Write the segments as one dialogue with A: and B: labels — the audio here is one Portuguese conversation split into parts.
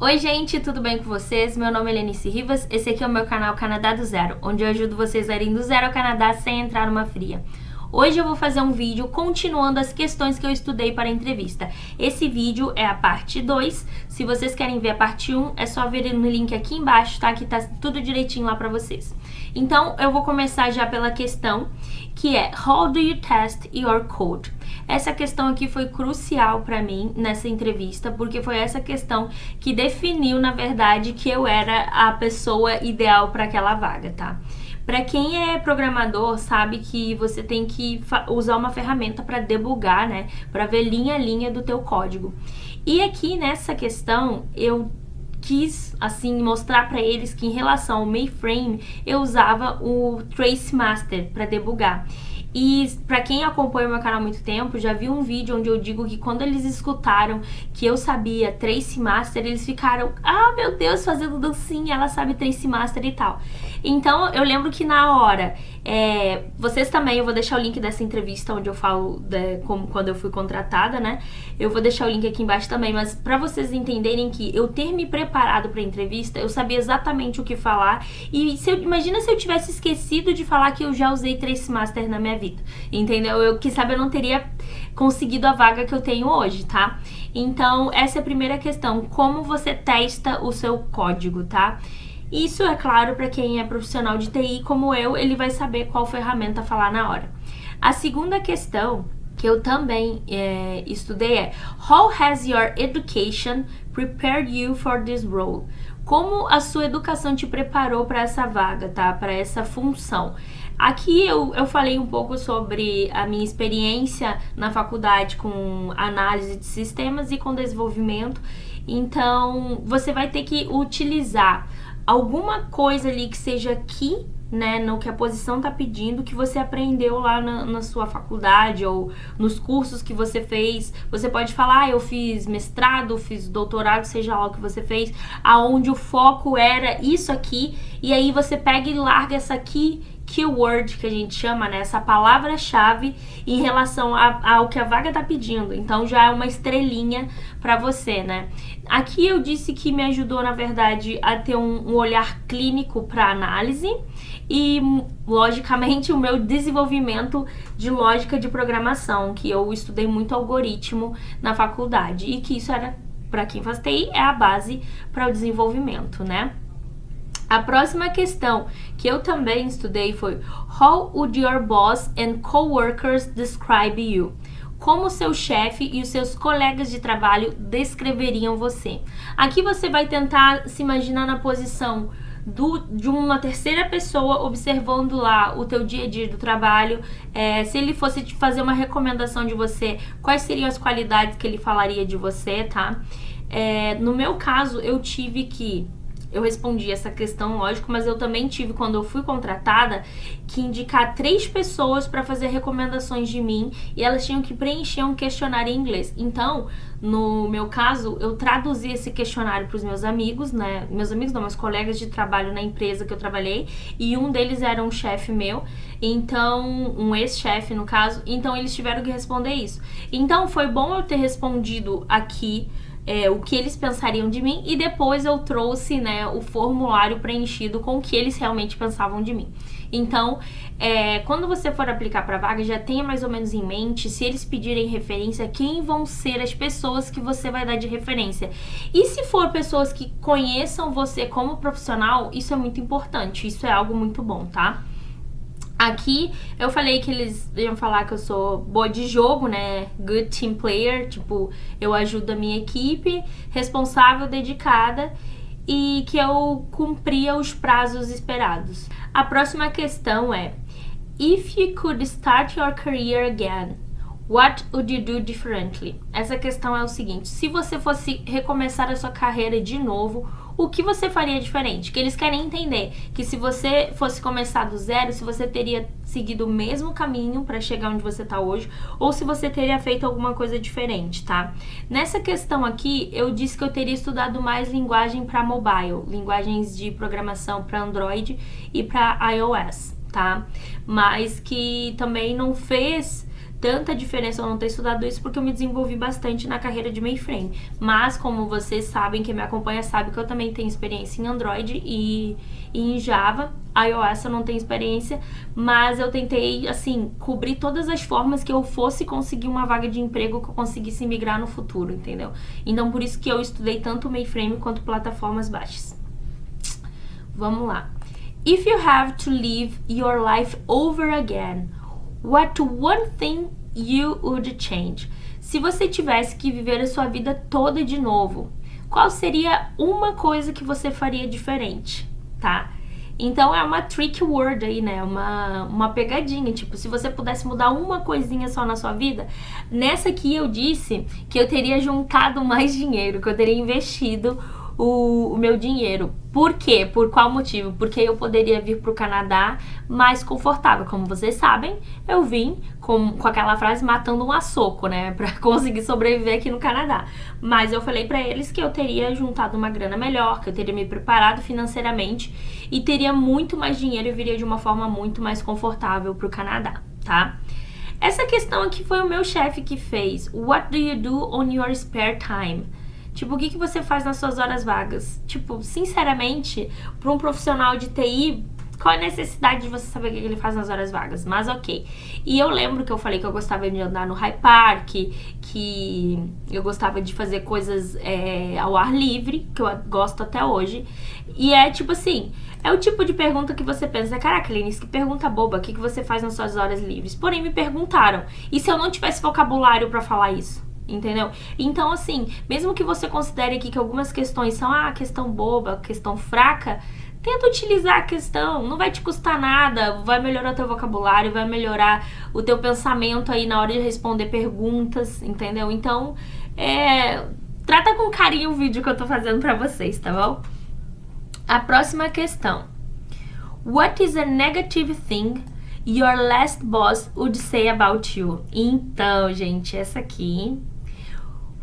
A: Oi gente, tudo bem com vocês? Meu nome é Lenice Rivas, esse aqui é o meu canal Canadá do Zero, onde eu ajudo vocês a irem do zero ao Canadá sem entrar numa fria. Hoje eu vou fazer um vídeo continuando as questões que eu estudei para a entrevista. Esse vídeo é a parte 2, se vocês querem ver a parte 1, é só ver no link aqui embaixo, tá? Que tá tudo direitinho lá para vocês. Então, eu vou começar já pela questão, que é How do you test your code? Essa questão aqui foi crucial para mim nessa entrevista, porque foi essa questão que definiu, na verdade, que eu era a pessoa ideal para aquela vaga, tá? Para quem é programador, sabe que você tem que usar uma ferramenta para debugar, né? Para ver linha a linha do teu código. E aqui nessa questão, eu quis, assim, mostrar para eles que em relação ao mainframe, eu usava o Trace Master para debugar. E para quem acompanha o meu canal há muito tempo, já viu um vídeo onde eu digo que quando eles escutaram que eu sabia Trace Master, eles ficaram, ah, meu Deus, fazendo dancinha, ela sabe Trace Master e tal. Então, eu lembro que na hora, vocês também, eu vou deixar o link dessa entrevista onde eu falo como quando eu fui contratada, né? Eu vou deixar o link aqui embaixo também, mas para vocês entenderem que eu ter me preparado para a entrevista, eu sabia exatamente o que falar. E imagina se eu tivesse esquecido de falar que eu já usei Trace Master na minha vida, entendeu? Quem sabe eu não teria conseguido a vaga que eu tenho hoje, tá? Então, essa é a primeira questão, como você testa o seu código, tá? Isso é claro para quem é profissional de TI como eu, ele vai saber qual ferramenta falar na hora. A segunda questão que eu também estudei é How has your education prepared you for this role? Como a sua educação te preparou para essa vaga, tá? Para essa função. Aqui eu falei um pouco sobre a minha experiência na faculdade com análise de sistemas e com desenvolvimento. Então, você vai ter que utilizar alguma coisa ali que seja aqui, né, no que a posição tá pedindo, que você aprendeu lá na sua faculdade ou nos cursos que você fez. Você pode falar, eu fiz mestrado, fiz doutorado, seja lá o que você fez, aonde o foco era isso aqui, e aí você pega e larga essa aqui, keyword, que a gente chama, né, essa palavra-chave em relação ao que a vaga tá pedindo. Então, já é uma estrelinha para você, né? Aqui eu disse que me ajudou, na verdade, a ter um olhar clínico para análise e, logicamente, o meu desenvolvimento de lógica de programação, que eu estudei muito algoritmo na faculdade e que isso era, para quem faz TI, é a base para o desenvolvimento, né? A próxima questão que eu também estudei foi How would your boss and coworkers describe you? Como seu chefe e os seus colegas de trabalho descreveriam você? Aqui você vai tentar se imaginar na posição de uma terceira pessoa observando lá o teu dia a dia do trabalho. Se ele fosse te fazer uma recomendação de você, quais seriam as qualidades que ele falaria de você, tá? No meu caso, eu respondi essa questão, lógico, mas eu também tive, quando eu fui contratada, que indicar 3 pessoas para fazer recomendações de mim e elas tinham que preencher um questionário em inglês. Então, no meu caso, eu traduzi esse questionário para os meus amigos, né? Meus colegas de trabalho na empresa que eu trabalhei, e um deles era um chefe meu, então, um ex-chefe no caso, então eles tiveram que responder isso. Então, foi bom eu ter respondido aqui o que eles pensariam de mim, e depois eu trouxe, né, o formulário preenchido com o que eles realmente pensavam de mim. Então, quando você for aplicar para vaga, já tenha mais ou menos em mente, se eles pedirem referência, quem vão ser as pessoas que você vai dar de referência. E se for pessoas que conheçam você como profissional, isso é muito importante, isso é algo muito bom, tá? Aqui eu falei que eles iam falar que eu sou boa de jogo, né? Good team player, tipo, eu ajudo a minha equipe, responsável, dedicada, e que eu cumpria os prazos esperados. A próxima questão é: If you could start your career again, what would you do differently? Essa questão é o seguinte: se você fosse recomeçar a sua carreira de novo, o que você faria diferente? Que eles querem entender que se você fosse começar do zero, se você teria seguido o mesmo caminho para chegar onde você está hoje, ou se você teria feito alguma coisa diferente, tá? Nessa questão aqui, eu disse que eu teria estudado mais linguagem para mobile, linguagens de programação para Android e para iOS, tá? Mas que também não fez tanta diferença eu não ter estudado isso, porque eu me desenvolvi bastante na carreira de mainframe. Mas, como vocês sabem, quem me acompanha sabe que eu também tenho experiência em Android e em Java. iOS eu não tenho experiência, mas eu tentei, assim, cobrir todas as formas que eu fosse conseguir uma vaga de emprego que eu conseguisse migrar no futuro, entendeu? Então, por isso que eu estudei tanto mainframe quanto plataformas baixas. Vamos lá. If you have to live your life over again, what one thing you would change? Se você tivesse que viver a sua vida toda de novo, qual seria uma coisa que você faria diferente, tá? Então é uma trick word aí, né? Uma pegadinha, tipo, se você pudesse mudar uma coisinha só na sua vida, nessa aqui eu disse que eu teria juntado mais dinheiro, que eu teria investido o meu dinheiro. Por quê? Por qual motivo? Porque eu poderia vir pro Canadá mais confortável. Como vocês sabem, eu vim com aquela frase matando um soco, né? Pra conseguir sobreviver aqui no Canadá. Mas eu falei pra eles que eu teria juntado uma grana melhor, que eu teria me preparado financeiramente e teria muito mais dinheiro e viria de uma forma muito mais confortável pro Canadá, tá? Essa questão aqui foi o meu chefe que fez. What do you do on your spare time? Tipo, o que você faz nas suas horas vagas? Tipo, sinceramente, para um profissional de TI, qual a necessidade de você saber o que ele faz nas horas vagas? Mas ok. E eu lembro que eu falei que eu gostava de andar no High Park, que eu gostava de fazer coisas ao ar livre, que eu gosto até hoje. E é tipo assim, é o tipo de pergunta que você pensa, caraca, Lenice, que pergunta boba, o que você faz nas suas horas livres? Porém, me perguntaram, e se eu não tivesse vocabulário para falar isso? Entendeu? Então, assim, mesmo que você considere aqui que algumas questões são questão boba, questão fraca, tenta utilizar a questão, não vai te custar nada, vai melhorar o teu vocabulário, vai melhorar o teu pensamento aí na hora de responder perguntas, entendeu? Então, trata com carinho o vídeo que eu tô fazendo pra vocês, tá bom? A próxima questão. What is a negative thing your last boss would say about you? Então, gente, essa aqui...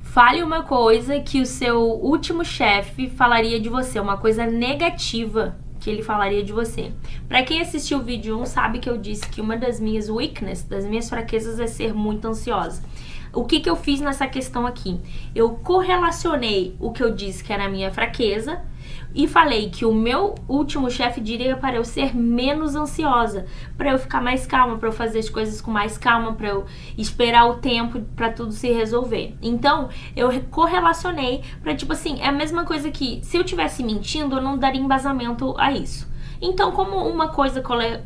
A: Fale uma coisa que o seu último chefe falaria de você, uma coisa negativa que ele falaria de você. Pra quem assistiu o vídeo 1 sabe que eu disse que uma das minhas weaknesses, das minhas fraquezas é ser muito ansiosa. O que eu fiz nessa questão aqui? Eu correlacionei o que eu disse que era a minha fraqueza e falei que o meu último chefe diria para eu ser menos ansiosa, para eu ficar mais calma, para eu fazer as coisas com mais calma, para eu esperar o tempo para tudo se resolver. Então, eu correlacionei para, tipo assim, é a mesma coisa que se eu tivesse mentindo, eu não daria embasamento a isso. Então, como uma coisa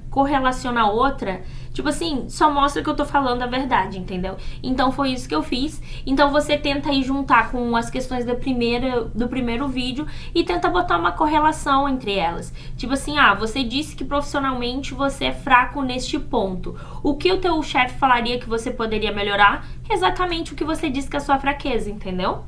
A: correlaciona a outra, tipo assim, só mostra que eu tô falando a verdade, entendeu? Então, foi isso que eu fiz. Então, você tenta aí juntar com as questões do primeiro vídeo e tenta botar uma correlação entre elas. Tipo assim, você disse que profissionalmente você é fraco neste ponto. O que o teu chefe falaria que você poderia melhorar? Exatamente o que você disse que é a sua fraqueza, entendeu?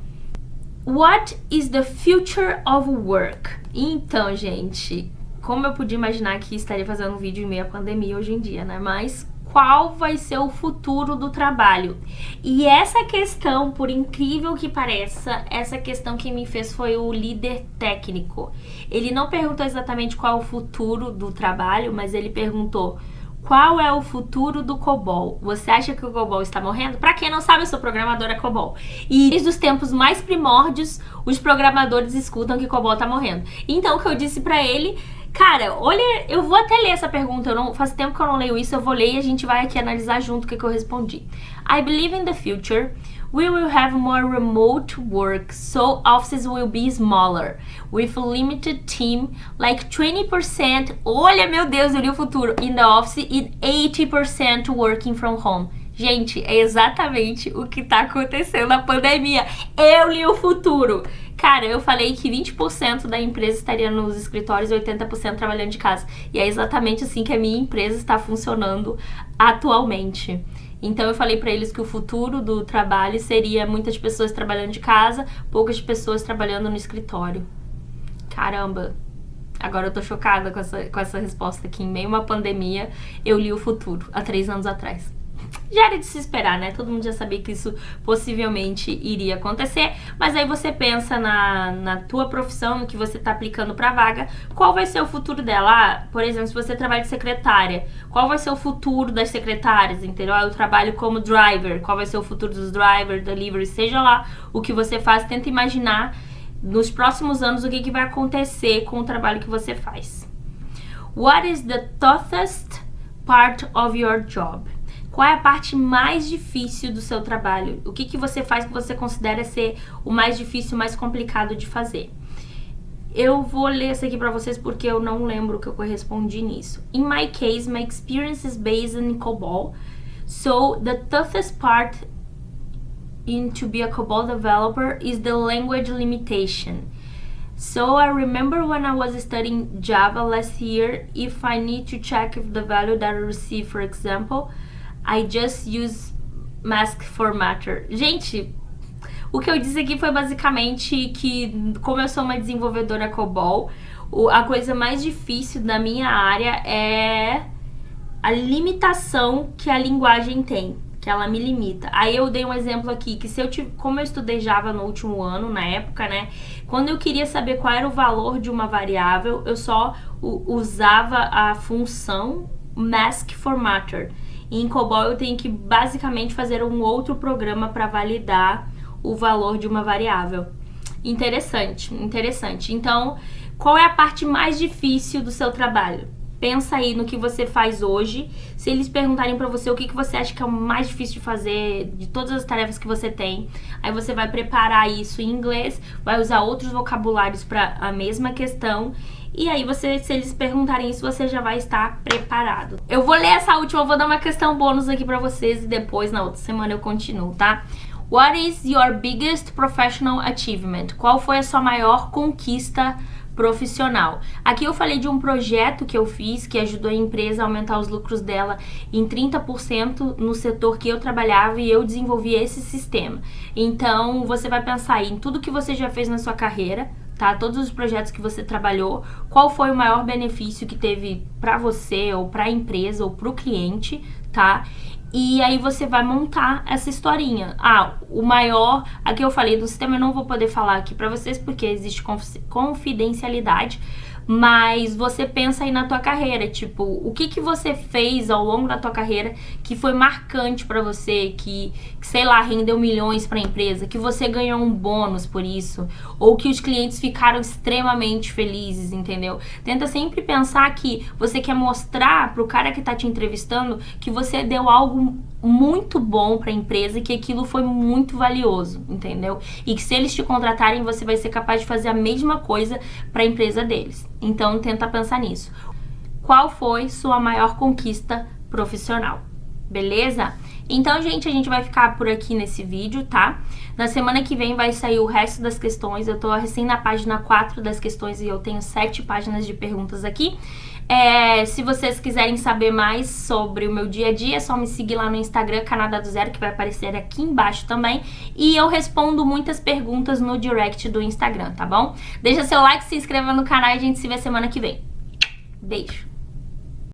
A: What is the future of work? Então, gente... Como eu podia imaginar que estaria fazendo um vídeo em meio à pandemia hoje em dia, né? Mas qual vai ser o futuro do trabalho? E essa questão, por incrível que pareça, essa questão que me fez foi o líder técnico. Ele não perguntou exatamente qual é o futuro do trabalho, mas ele perguntou... Qual é o futuro do COBOL? Você acha que o COBOL está morrendo? Pra quem não sabe, eu sou programadora COBOL. E desde os tempos mais primórdios, os programadores escutam que COBOL tá morrendo. Então, o que eu disse pra ele... Cara, olha, eu vou até ler essa pergunta, faz tempo que eu não leio isso, eu vou ler e a gente vai aqui analisar junto o que eu respondi. I believe in the future, we will have more remote work, so offices will be smaller, with a limited team, like 20%, olha meu Deus, eu li o futuro, in the office and 80% working from home. Gente, é exatamente o que tá acontecendo na pandemia, eu li o futuro. Cara, eu falei que 20% da empresa estaria nos escritórios e 80% trabalhando de casa. E é exatamente assim que a minha empresa está funcionando atualmente. Então eu falei pra eles que o futuro do trabalho seria muitas pessoas trabalhando de casa, poucas pessoas trabalhando no escritório. Caramba, agora eu tô chocada com essa resposta aqui. Em meio a uma pandemia, eu li o futuro, há 3 anos atrás. Já era de se esperar, né? Todo mundo já sabia que isso possivelmente iria acontecer, mas aí você pensa na tua profissão, no que você tá aplicando pra vaga, qual vai ser o futuro dela? Ah, por exemplo, se você trabalha de secretária, qual vai ser o futuro das secretárias, entendeu? Eu trabalho como driver, qual vai ser o futuro dos drivers, delivery, seja lá o que você faz, tenta imaginar nos próximos anos o que vai acontecer com o trabalho que você faz. What is the toughest part of your job? Qual é a parte mais difícil do seu trabalho? O que você faz que você considera ser o mais difícil, o mais complicado de fazer? Eu vou ler isso aqui pra vocês porque eu não lembro o que eu correspondi nisso. In my case, my experience is based in COBOL. So, the toughest part to be a COBOL developer is the language limitation. So I remember when I was studying Java last year, if I need to check if the value that I receive, for example, I just use mask formatter. Gente, o que eu disse aqui foi basicamente que, como eu sou uma desenvolvedora COBOL, a coisa mais difícil da minha área é a limitação que a linguagem tem, que ela me limita. Aí eu dei um exemplo aqui, que como eu estudei Java no último ano, na época, né, quando eu queria saber qual era o valor de uma variável, eu só usava a função mask formatter. E em COBOL eu tenho que basicamente fazer um outro programa para validar o valor de uma variável. Interessante, interessante. Então, qual é a parte mais difícil do seu trabalho? Pensa aí no que você faz hoje. Se eles perguntarem pra você o que você acha que é o mais difícil de fazer, de todas as tarefas que você tem, aí você vai preparar isso em inglês, vai usar outros vocabulários para a mesma questão, e aí se eles perguntarem isso, você já vai estar preparado. Eu vou ler essa última, eu vou dar uma questão bônus aqui pra vocês e depois na outra semana eu continuo, tá? What is your biggest professional achievement? Qual foi a sua maior conquista profissional? Aqui eu falei de um projeto que eu fiz que ajudou a empresa a aumentar os lucros dela em 30% no setor que eu trabalhava, e eu desenvolvi esse sistema. Então você vai pensar aí em tudo que você já fez na sua carreira, tá? Todos os projetos que você trabalhou, qual foi o maior benefício que teve pra você, ou pra empresa, ou pro cliente, tá? E aí você vai montar essa historinha. Ah, o maior, aqui eu falei do sistema, eu não vou poder falar aqui pra vocês porque existe confidencialidade, mas você pensa aí na tua carreira, tipo, o que você fez ao longo da tua carreira que foi marcante pra você, que sei lá, rendeu milhões pra empresa, que você ganhou um bônus por isso, ou que os clientes ficaram extremamente felizes, entendeu? Tenta sempre pensar que você quer mostrar pro cara que tá te entrevistando que você deu algo muito bom pra empresa e que aquilo foi muito valioso, entendeu? E que se eles te contratarem, você vai ser capaz de fazer a mesma coisa pra empresa deles. Então, tenta pensar nisso. Qual foi sua maior conquista profissional? Beleza? Então, gente, a gente vai ficar por aqui nesse vídeo, tá? Na semana que vem vai sair o resto das questões. Eu tô recém na página 4 das questões e eu tenho 7 páginas de perguntas aqui. Se vocês quiserem saber mais sobre o meu dia a dia, é só me seguir lá no Instagram, Canadá do Zero, que vai aparecer aqui embaixo também. E eu respondo muitas perguntas no direct do Instagram, tá bom? Deixa seu like, se inscreva no canal e a gente se vê semana que vem. Beijo!